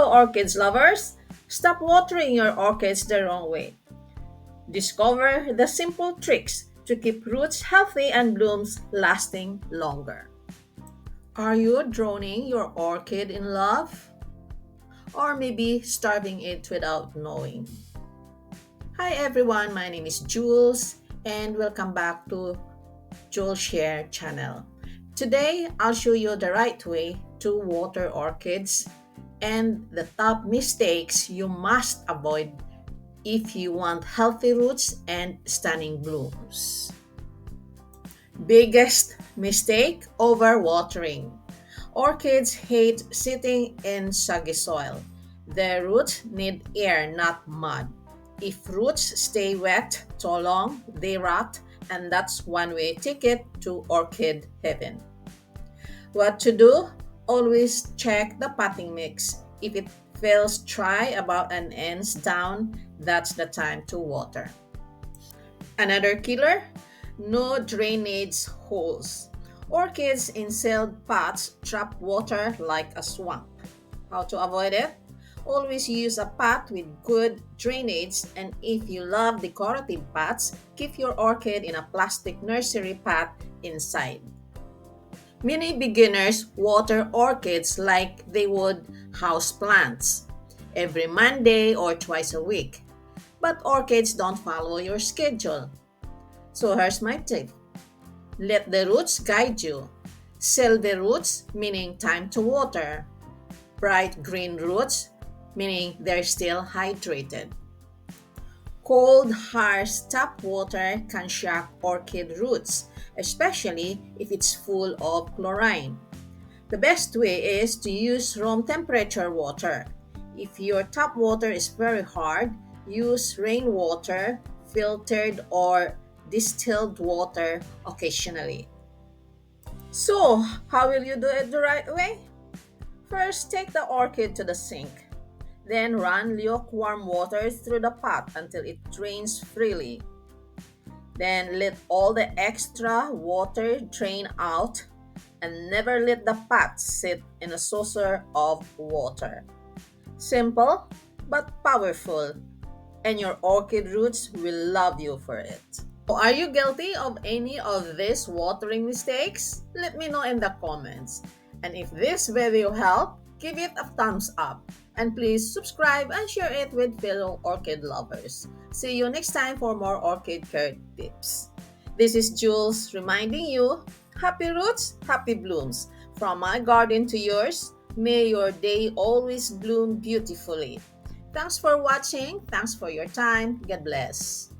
Hello, orchids lovers! Stop watering your orchids the wrong way. Discover the simple tricks to keep roots healthy and blooms lasting longer. Are you drowning your orchid in love? Or maybe starving it without knowing? Hi everyone, my name is Jules and welcome back to Jules Share channel. Today, I'll show you the right way to water orchids and the top mistakes you must avoid if you want healthy roots and stunning blooms. Biggest mistake: overwatering. Orchids hate sitting in soggy soil. Their roots need air, not mud. If roots stay wet too long, they rot, and that's one way ticket to orchid heaven. What to do? Always check the potting mix. If it feels dry about an inch down, that's the time to water. Another killer: no drainage holes. Orchids in sealed pots trap water like a swamp. How to avoid it? Always use a pot with good drainage, and if you love decorative pots, keep your orchid in a plastic nursery pot inside. Many beginners water orchids like they would house plants, every Monday or twice a week. But orchids don't follow your schedule. So here's my tip: let the roots guide you. Seal the roots, meaning time to water. Bright green roots, meaning they're still hydrated. Cold, harsh tap water can shock orchid roots, especially if it's full of chlorine. The best way is to use room temperature water. If your tap water is very hard, use rainwater, filtered or distilled water occasionally. So, how will you do it the right way? First, take the orchid to the sink. Then run lukewarm water through the pot until it drains freely. Then let all the extra water drain out and never let the pot sit in a saucer of water. Simple but powerful, and your orchid roots will love you for it. So are you guilty of any of these watering mistakes? Let me know in the comments. And if this video helped, give it a thumbs up. And please subscribe and share it with fellow orchid lovers. See you next time for more orchid care tips. This is Jules reminding you, happy roots, happy blooms. From my garden to yours, may your day always bloom beautifully. Thanks for watching. Thanks for your time. God bless.